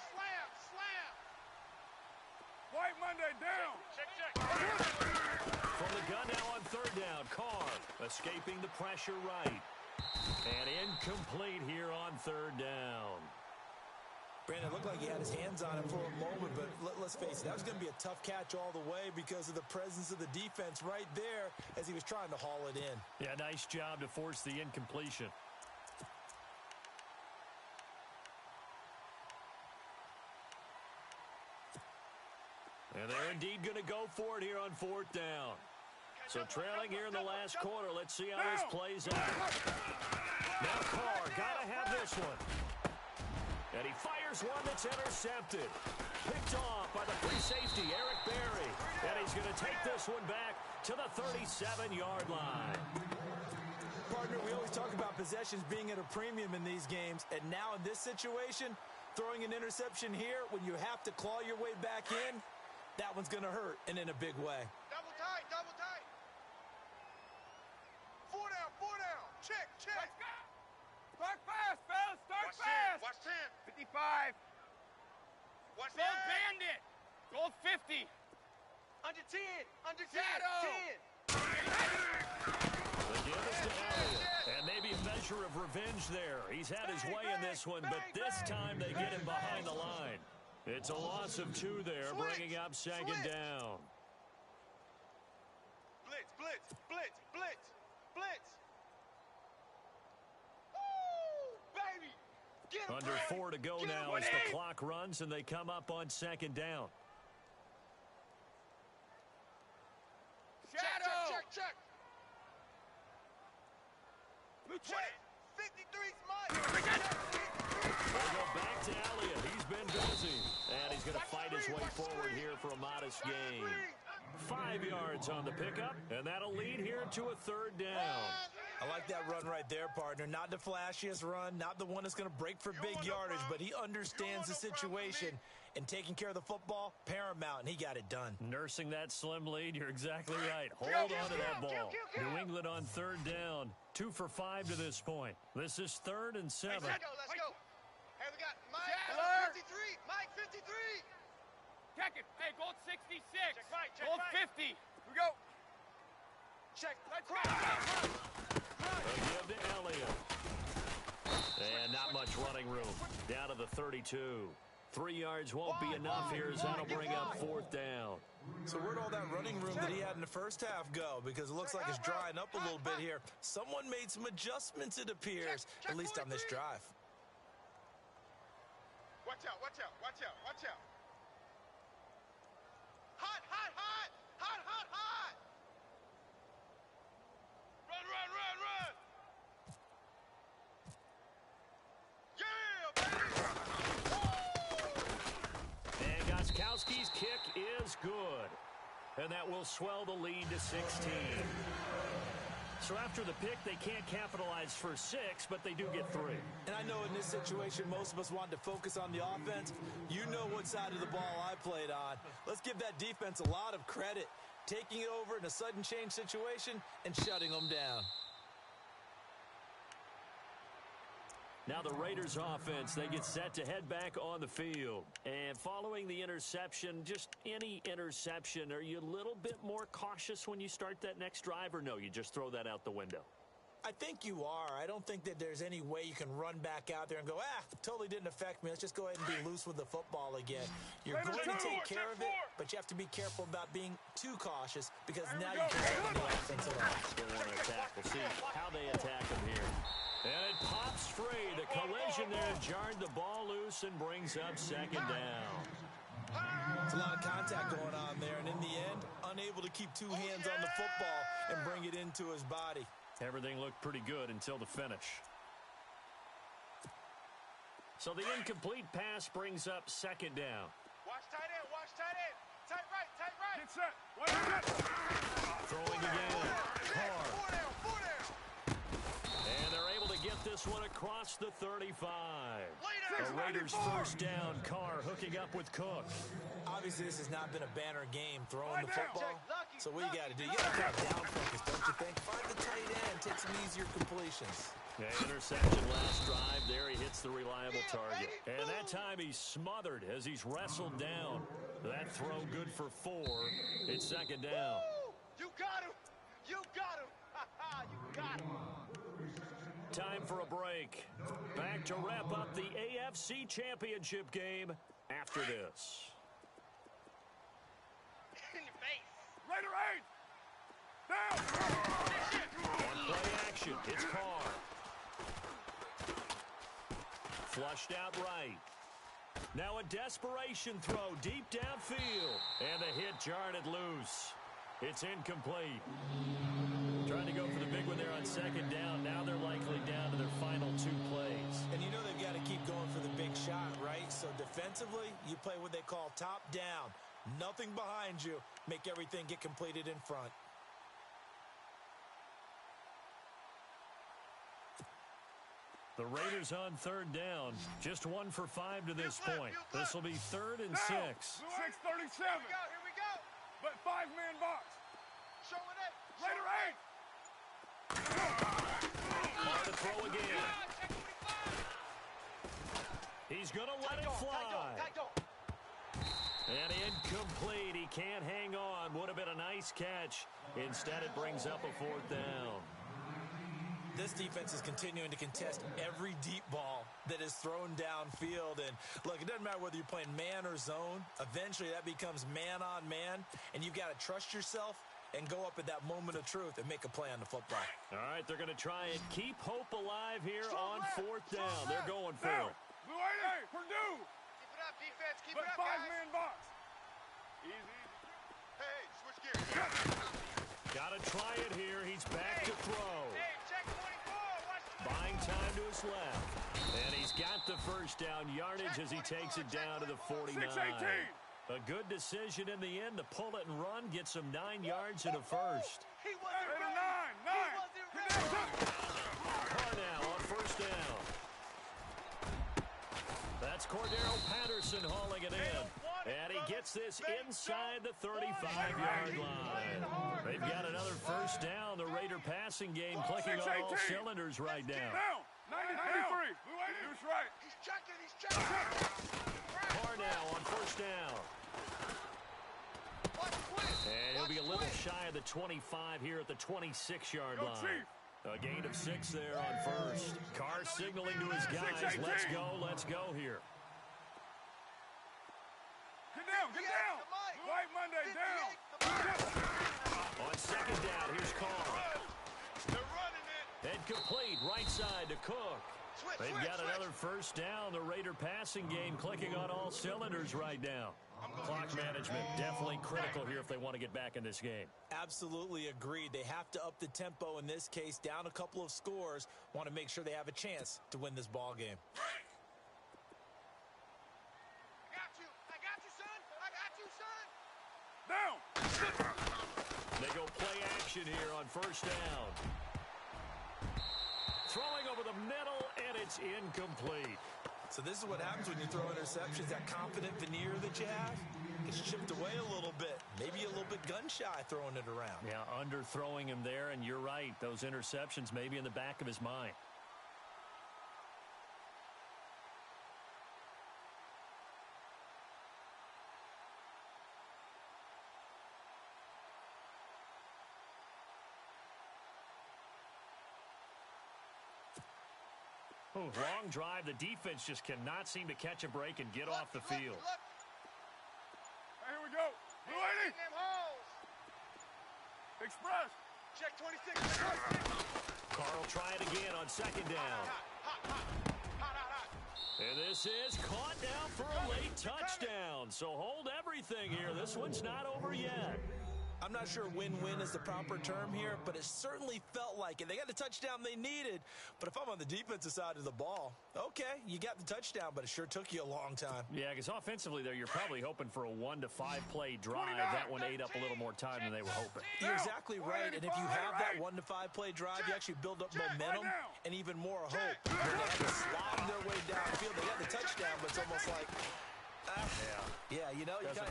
White Monday down. Check. From the gun now on third down. Carr escaping the pressure right. And incomplete here on third down. Brandon, it looked like he had his hands on it for a moment, but let's face it, that was going to be a tough catch all the way because of the presence of the defense right there as he was trying to haul it in. Yeah, nice job to force the incompletion. And they're indeed going to go for it here on fourth down. So trailing here in the last quarter. Let's see how this plays out. Now Carr, got to have this one. And he fires one that's intercepted. Picked off by the free safety, Eric Berry. And he's going to take this one back to the 37-yard line. Partner, we always talk about possessions being at a premium in these games. And now in this situation, throwing an interception here when you have to claw your way back in, that one's going to hurt, and in a big way. Double tight, double tight. Four down, check, check. Let's go. Start fast, fellas, start Watch fast. 10, watch 10. 55. Watch Gold 10. bandit. Gold 50. Under 10. Under 10. Shadow. 10. The give is to Elliott. And maybe a measure of revenge there. He's had his way in this one, but this time they get him behind the line. It's a loss of 2 there, bringing up second down. Blitz, blitz, blitz, blitz, blitz. Under 4 to go now as the clock runs and they come up on second down. Shadow. Check. Blue 20. 53's mine. They go back to Elliott. He's been busy. And he's going to fight his way forward here for a modest gain. 5 yards on the pickup, and that'll lead here to a third down. I like that run right there, partner. Not the flashiest run, not the one that's going to break for big yardage, but he understands the situation, and taking care of the football, paramount, and he got it done. Nursing that slim lead, you're exactly right. Hold on to that ball. New England on third down. 2 for 5 to this point. This is 3rd and 7. Let's go. Hey, we got Mike, Chandler. 53. Mike, 53. Check it. Hey, gold 66. Check Mike, check Gold Mike. 50. Here we go. Check. Let's Cross. A give to Elliott. And not much running room. Down to the 32. 3 yards won't be enough here as that'll bring up 4th down. So where'd all that running room that he had in the first half go? Because it looks like it's drying up a little bit here. Someone made some adjustments, it appears, at least on this drive. Watch out. Hot. Run. Yeah, baby. And Gostkowski's kick is good. And that will swell the lead to 16. So after the pick, they can't capitalize for 6, but they do get 3. And I know in this situation, most of us want to focus on the offense. You know what side of the ball I played on. Let's give that defense a lot of credit. Taking it over in a sudden change situation and shutting them down. Now the Raiders offense, they get set to head back on the field. And following the interception, just any interception, are you a little bit more cautious when you start that next drive, or no, you just throw that out the window? I think you are. I don't think that there's any way you can run back out there and go, totally didn't affect me. Let's just go ahead and be loose with the football again. You're going to take care of it, but you have to be careful about being too cautious because now you can get on the offensive line. They want to attack. We'll see how they attack them here. And it pops free. The collision there jarred the ball loose and brings up second down. It's a lot of contact going on there, and in the end, unable to keep 2 hands on the football and bring it into his body. Everything looked pretty good until the finish. So the incomplete pass brings up second down. Watch tight end. Tight right. Get set. Throwing again. Carr. 4 down. And they're able to get this one across the 35. The Raiders first down. Carr hooking up with Cook. Obviously, this has not been a banner game throwing the football. So what you got to do, you got to cut down focus, don't you think? Find the tight end, take some easier completions. Yeah, interception last drive. There he hits the reliable target. And that time he's smothered as he's wrestled down. That throw good for 4. It's second down. You got him. You got him. Time for a break. Back to wrap up the AFC Championship game after this. In your face. Raider 8. Down. On play action, it's Carr. Flushed out right. Now a desperation throw deep downfield. And the hit jarred it loose. It's incomplete. Trying to go for the big one there on second down. Now they're likely down to their final 2 plays. And you know they've got to keep going for the big shot, So defensively, you play what they call top down. Nothing behind you. Make everything get completed in front. The Raiders on third down. Just 1 for 5 to this point. This will be 3rd and 6. 6:37. Here we go. But 5-man box. Show it up. Raider 8. On to throw again. He's going to let it fly. And incomplete. He can't hang on. Would have been a nice catch. Instead, it brings up a 4th down. This defense is continuing to contest every deep ball that is thrown downfield. And, look, it doesn't matter whether you're playing man or zone. Eventually, that becomes man-on-man, and you've got to trust yourself and go up at that moment of truth and make a play on the football. All right, they're going to try and keep hope alive here on 4th down. They're going for it. Blue 80, Purdue. Keep it up, defense. Keep it up, guys. 5-man box. Easy. Hey, switch gears. Got to try it here. He's back to throw. Hey, check 24. Buying time to his left. And he's got the first down yardage as he takes it down to the 49. 6-18. A good decision in the end to pull it and run. Get some 9 yards and a first. He wasn't ready. 9. Carnell on first down. That's Cordero Patterson hauling it in. And he gets this inside the 35-yard line. They've got another first down. The Raider passing game clicking on all cylinders right now. 93. He's right. He's checking. Carnell on first down. And he'll be a little shy of the 25 here at the 26-yard line. A gain of 6 there on first. Carr signaling to his guys, let's go here. Get down. White Monday, down. On second down, here's Carr. They're running it. And complete, right side to Cook. They've got another first down. The Raider passing game clicking on all cylinders right now. Clock management definitely critical here if they want to get back in this game. Absolutely agreed. They have to up the tempo in this case, down a couple of scores. Want to make sure they have a chance to win this ball game. Down. They go play action here on first down. Throwing over the middle, and it's incomplete. So this is what happens when you throw interceptions. That confident veneer that you have gets chipped away a little bit. Maybe a little bit gun-shy throwing it around. Yeah, underthrowing him there, and you're right. Those interceptions may be in the back of his mind. Long drive. The defense just cannot seem to catch a break and get off the field. Here we go. Blue 80. Express. Check 26. Carr will try it again on second down. And this is caught down for a late touchdown. So hold everything here. This one's not over yet. I'm not sure win-win is the proper term here, but it certainly felt like it. They got the touchdown they needed, but if I'm on the defensive side of the ball, okay, you got the touchdown, but it sure took you a long time. Yeah, because offensively there, you're probably hoping for a 1 to 5 play drive. That one ate up a little more time than they were hoping. You're exactly right, and if you have that 1 to 5 play drive, you actually build up momentum and even more hope. When they have to slob their way downfield, they got the touchdown, but it's almost like, yeah, you know, you got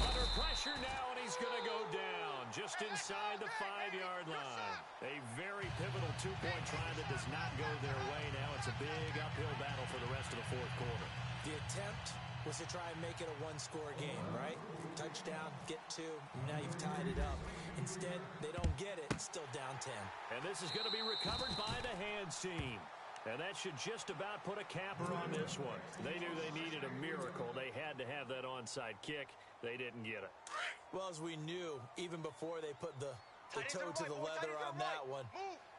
under pressure now, and he's going to go down just inside the 5-yard line. A very pivotal 2-point try that does not go their way now. It's a big uphill battle for the rest of the fourth quarter. The attempt was to try and make it a 1-score game, right? Touchdown, get 2, now you've tied it up. Instead, they don't get it, it's still down 10. And this is going to be recovered by the hands team. And that should just about put a capper on this one. They knew they needed a miracle. They had to have that onside kick. They didn't get it. Well, as we knew, even before they put the toe to the leather on that one,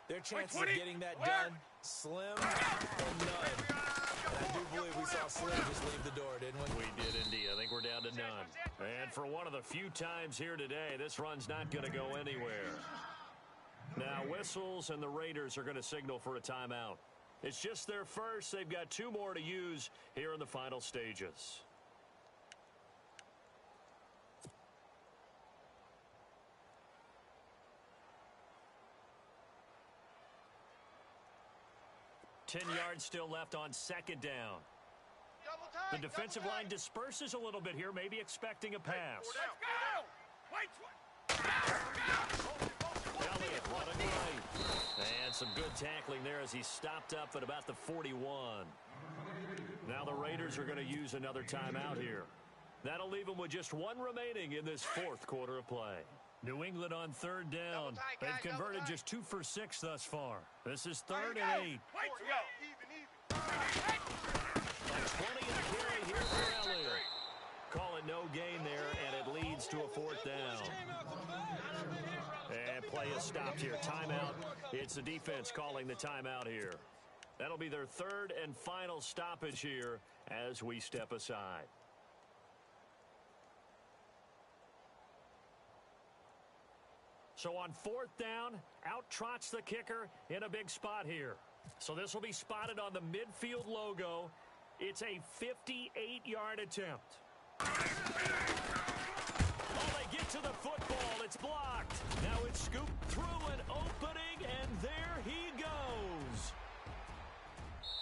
their chances of getting that done, slim and none. And I do believe we saw Slim just leave the door, didn't we? We did indeed. I think we're down to none. And for one of the few times here today, this run's not going to go anywhere. Now whistles, and the Raiders are going to signal for a timeout. It's just their first. They've got 2 more to use here in the final stages. Ten yards still left on second down. The defensive line disperses a little bit here, maybe expecting a pass. Elliott running right. And some good tackling there as he stopped up at about the 41. Now the Raiders are going to use another timeout here. That'll leave them with just 1 remaining in this 4th quarter of play. New England on 3rd down. They've converted just 2 for 6 thus far. This is 3rd and 8. A 20 and a carry here for Elliott. Call it no gain there, and it leads to a 4th down. And play is stopped here. Timeout. It's the defense calling the timeout here. That'll be their 3rd and final stoppage here as we step aside. So on 4th down, out trots the kicker in a big spot here. So this will be spotted on the midfield logo. It's a 58-yard attempt. Oh, they get to the football. It's blocked. Now it's scooped through an opening, and there he goes.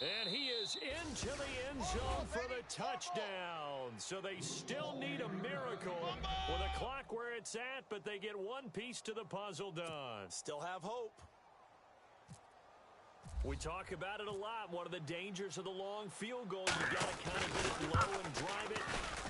And he is into the end zone for the touchdown. So they still need a miracle with the clock where it's at, but they get 1 piece to the puzzle done. Still have hope. We talk about it a lot. One of the dangers of the long field goal, you've got to kind of get it low and drive it.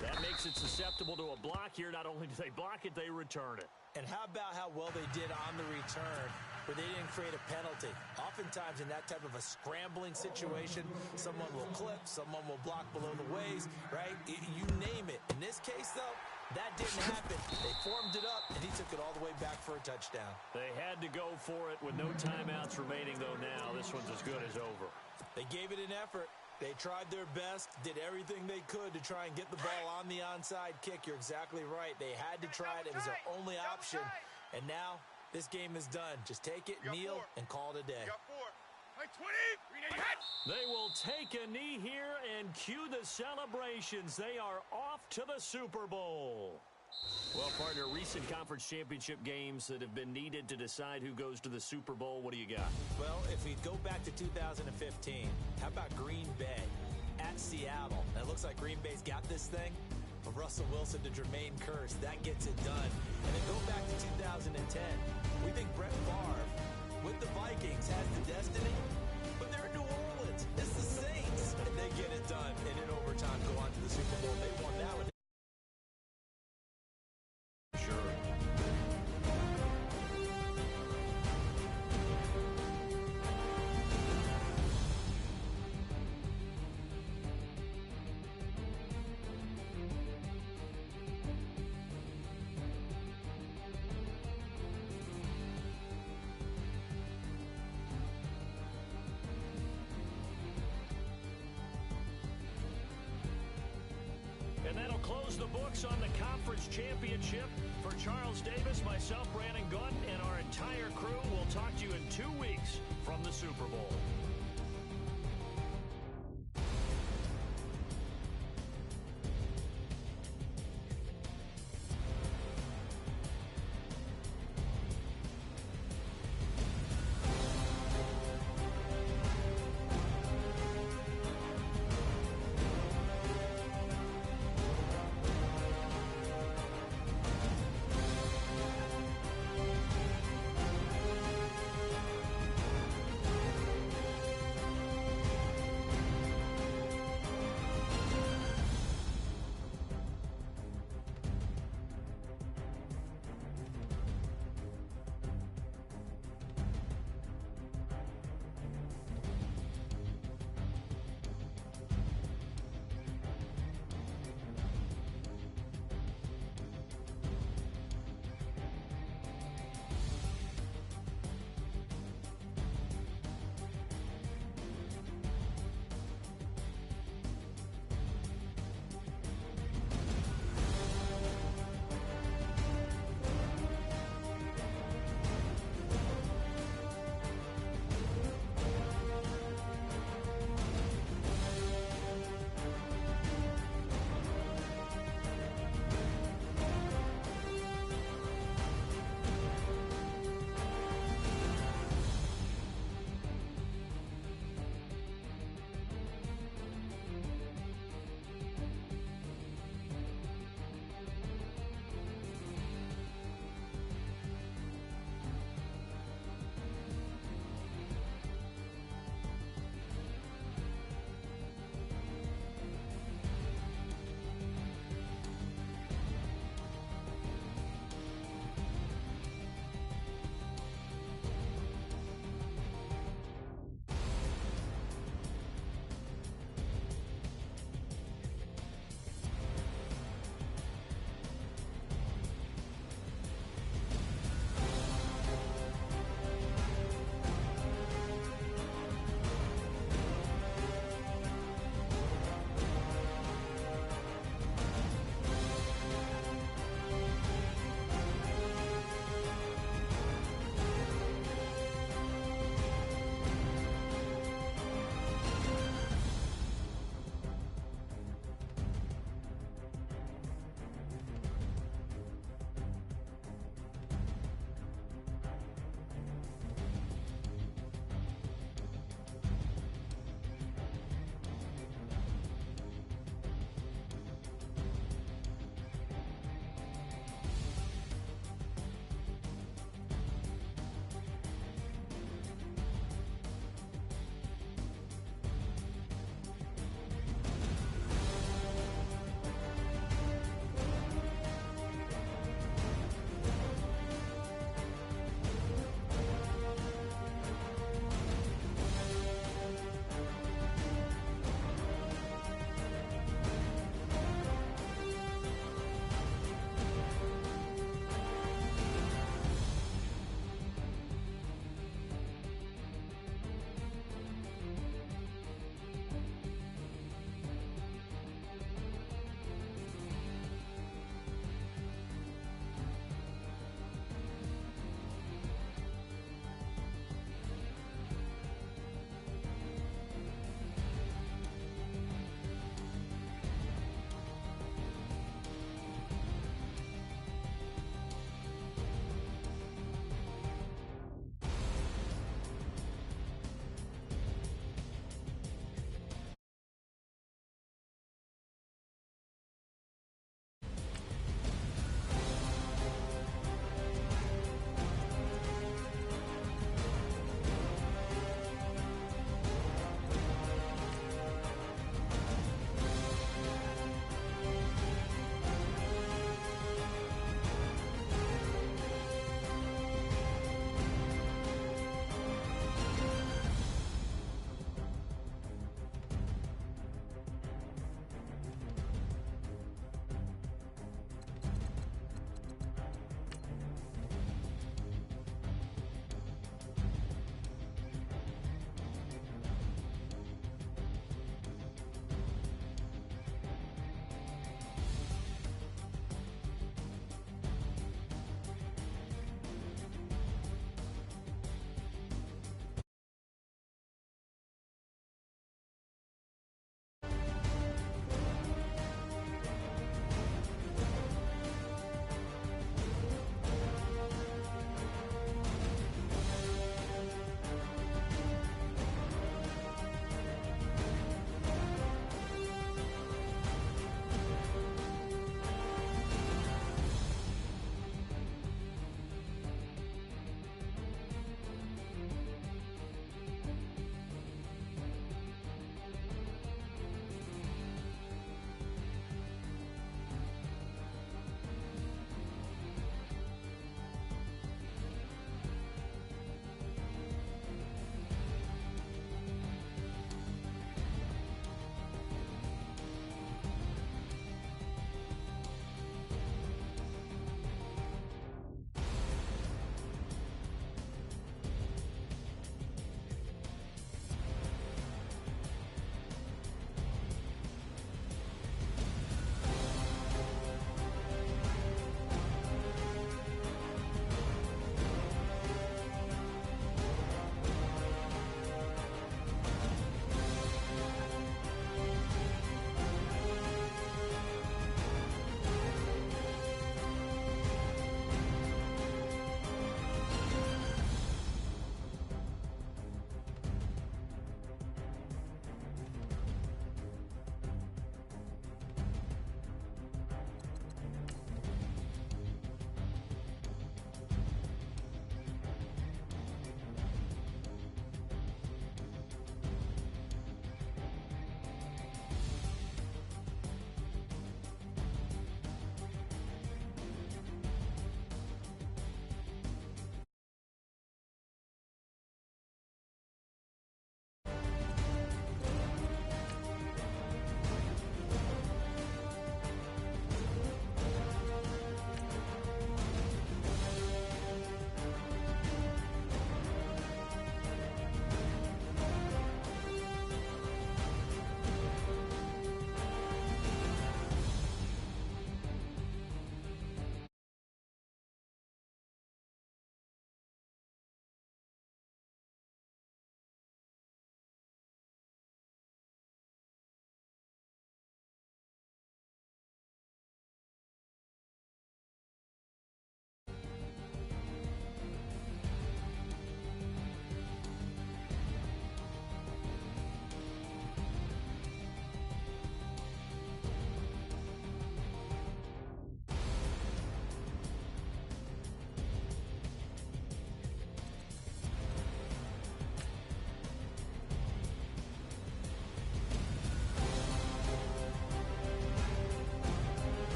That makes it susceptible to a block here. Not only do they block it, they return it. And how about how well they did on the return, where they didn't create a penalty? Oftentimes in that type of a scrambling situation, someone will clip, someone will block below the waist, right? You name it. In this case, though, that didn't happen. They formed it up, and he took it all the way back for a touchdown. They had to go for it with no timeouts remaining, though, now. This one's as good as over. They gave it an effort. They tried their best, did everything they could to try and get the ball on the onside kick. You're exactly right. They had to try it. It was their only option. And now this game is done. Just take it, kneel, and call it a day. They will take a knee here and cue the celebrations. They are off to the Super Bowl. Well, partner, recent conference championship games that have been needed to decide who goes to the Super Bowl. What do you got? Well, if we go back to 2015, how about Green Bay at Seattle? And it looks like Green Bay's got this thing. From Russell Wilson to Jermaine Kearse, that gets it done. And then go back to 2010. We think Brett Favre with the Vikings has the destiny, but they're in New Orleans. It's the Saints, and they get it done. And in overtime, go on to the Super Bowl. They won that one. And that'll close the books on the conference championship. For Charles Davis, myself, Brandon Gunn, and our entire crew, we'll talk to you in 2 weeks from the Super Bowl.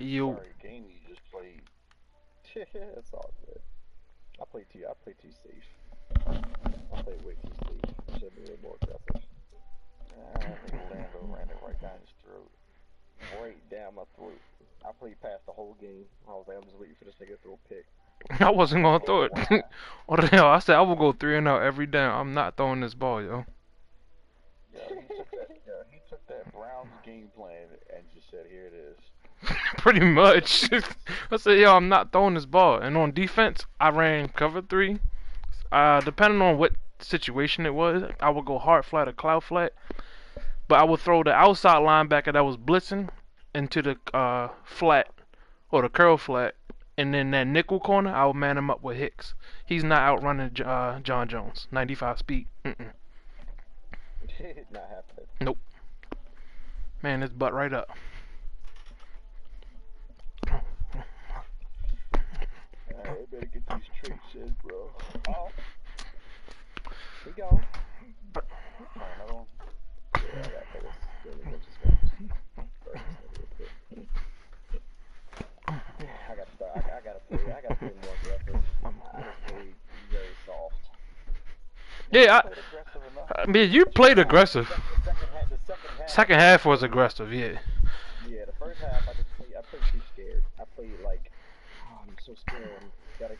You. Sorry, game you just played. It's all good. I play too safe. I play way too safe. Should be a little more aggressive. I think Orlando ran it right down his throat. Right down my throat. I played past the whole game. I was like, I'm just waiting for this nigga to throw a pick. I wasn't gonna throw it. What the hell? I said I will go 3-0 every down. I'm not throwing this ball, yo. He took that Browns game plan and just said, here it is. Pretty much. I said, yo, I'm not throwing this ball. And on defense, I ran cover 3. Depending on what situation it was, I would go hard flat or cloud flat. But I would throw the outside linebacker that was blitzing into the flat or the curl flat. And then that nickel corner, I would man him up with Hicks. He's not outrunning John Jones. 95 speed. Not happening. Nope. Man, his butt right up. Alright, better get these traits in, bro. Oh. We go. Another one. Yeah, I gotta play more aggressive. I just played very soft. Yeah, I mean, you played aggressive. Second half was aggressive, yeah. Yeah, the first half I played too scared. I played like, oh, I'm so scared. I gotta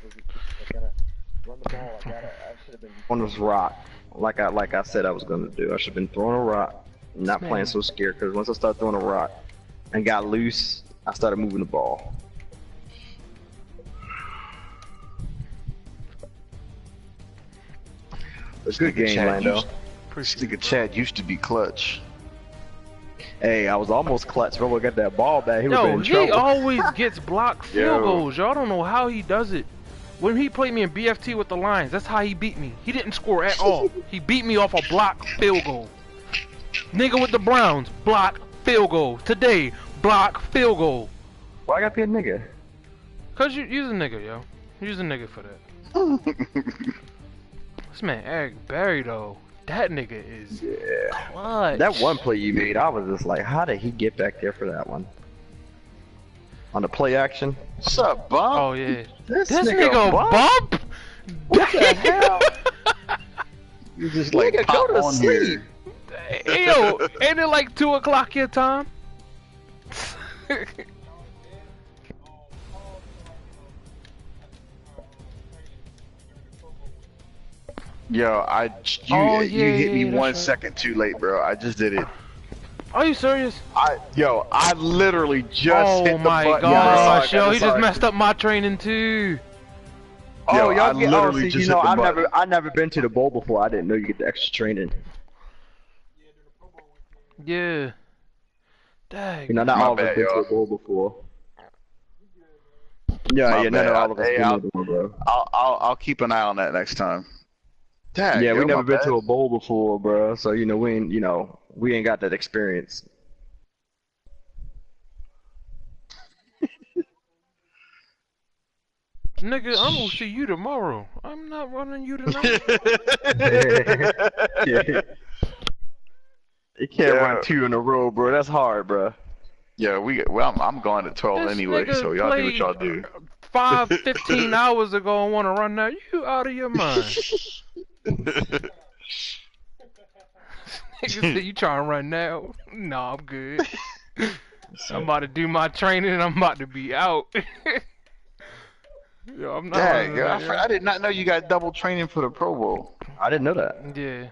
run the ball. I should have been on this rock, like I said I was gonna do. I should have been throwing a rock, not playing so scared. Because once I started throwing a rock and got loose, I started moving the ball. It's a good game, Lando. Nigga Chad used to be clutch. Hey, I was almost clutch. Bro, got that ball back. He was in trouble. He always gets blocked field goals. Y'all don't know how he does it. When he played me in BFT with the Lions, that's how he beat me. He didn't score at all. He beat me off a block field goal. Nigga with the Browns, block field goal. Today, block field goal. Why I gotta be a nigga? Cause you's a nigga, yo. You's a nigga for that. This man Eric Berry though, that nigga is clutch. That one play you made, I was just like, how did he get back there for that one? On the play action? What's up, Bump? Oh yeah. This nigga Bump? What the hell? You just like nigga, pop go to on sleep. Hey, yo, ain't it like 2 o'clock your time? Yo, you hit me 1 second too late, bro. I just did it. Are you serious? I literally just hit the button. Oh my gosh, yo, he just messed up my training too. Oh, yo, y'all get literally just hit the button. I never been to the bowl before. I didn't know you get the extra training. Yeah. Dang. You know, not all of us been to the bowl before. Yeah, none of all of us been to the bowl, bro. I'll keep an eye on that next time. Dang, yeah, we never been to a bowl before, bro. So we ain't got that experience. Nigga, I'm gonna see you tomorrow. I'm not running you tonight. You can't run 2 in a row, bro. That's hard, bro. Yeah, I'm going to 12 anyway, so y'all do what y'all do. 15 hours ago and want to run now. You out of your mind. Nigga said, you trying to run now? No, I'm good. I'm about to do my training and I'm about to be out. Yo, I'm not. Dang, yo, I did not know you got double training for the Pro Bowl. I didn't know that. Yeah.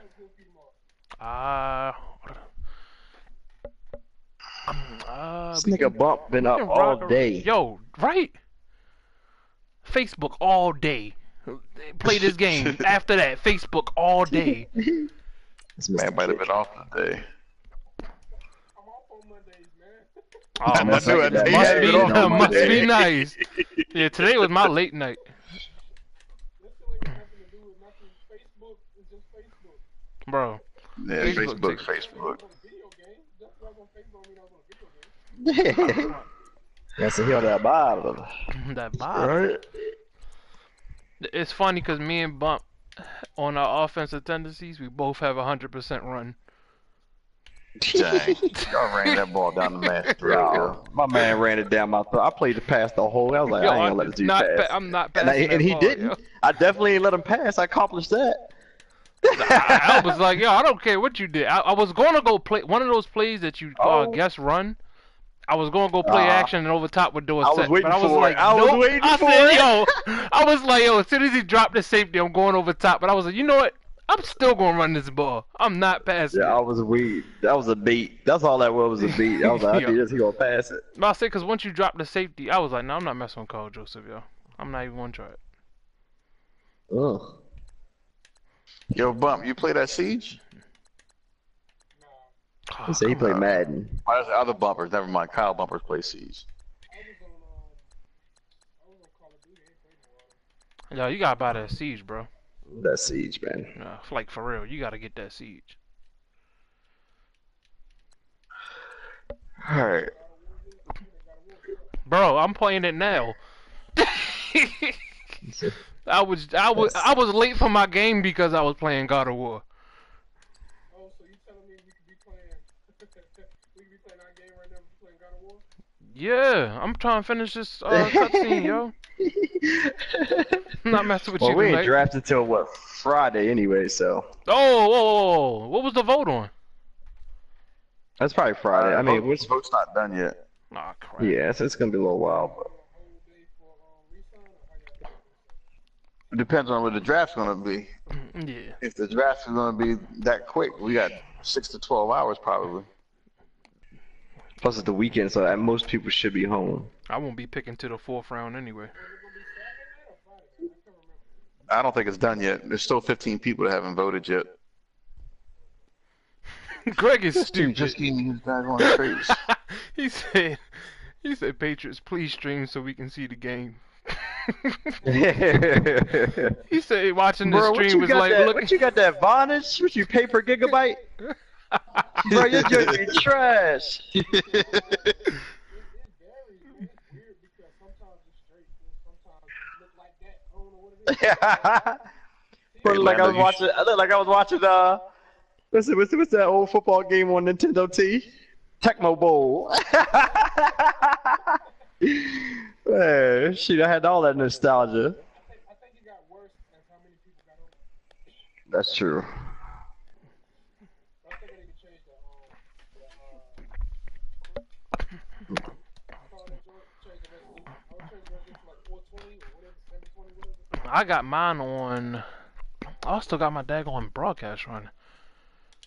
This nigga Bump been up all day. Yo, right? Facebook all day. Play this game. After that, Facebook all day. This man might have been off today. Oh, must be nice. Yeah, today was my late night. Bro. Yeah, Facebook. Yeah, so he on that bottle. That bottle. Right. It's funny because me and Bump, on our offensive tendencies, we both have 100% run. Dang. Y'all ran that ball down the man's throat, yo. My man ran it down my throat. I played the pass the whole way. I was like, Yo, I ain't gonna let this dude pass. I'm not passing And that he ball, didn't. yo. I definitely ain't let him pass. I accomplished that. I was like, yo, I don't care what you did. I was going to go play one of those plays that you guess run. I was going to go play action and over top with do a set. But I was like, nope. I was like, yo, as soon as he dropped the safety, I'm going over top. But I was like, you know what? I'm still going to run this ball. I'm not passing it. I was weak. That was a beat. That's all that was a beat. I was like, he going to pass it. I said, because once you drop the safety, I was like, no, I'm not messing with Carl Joseph, yo. I'm not even going to try it. Ugh. Yo, Bump, you play that Siege? He said he played Madden. Oh, that's the other Bumpers. Never mind. Kyle Bumpers play Siege. Yo, you gotta buy that Siege, bro. That Siege, man. Like, for real, you gotta get that Siege. Alright. Bro, I'm playing it now. I was late for my game because I was playing God of War. Oh, so you telling me we could be playing our game right now, playing God of War? Yeah, I'm trying to finish this cutscene, yo. I'm not messing with you. Well, we ain't tonight. drafted till what, Friday anyway, so. Oh, whoa. What was the vote on? That's probably Friday. I mean, vote's not done yet. Oh, crap. Yeah, it's gonna be a little while, but. It depends on what the draft's gonna be. Yeah. If the draft is gonna be that quick, we got 6 to 12 hours probably. Plus it's the weekend, so most people should be home. I won't be picking to the 4th round anyway. I don't think it's done yet. There's still 15 people that haven't voted yet. Greg is stupid. Just gave me his daggone trace. He said, Patriots, please stream so we can see the game. He said watching the stream was like, look. What you got that Vonage? What you pay per gigabyte? Bro, you're just trash. Bro, like I was watching what's that old football game on Nintendo T? Tecmo Bowl. Man, shit, I had all that nostalgia. I think it got worse as how many people got over. That's true. I think they can change I got mine on. I still got my daggone broadcast running.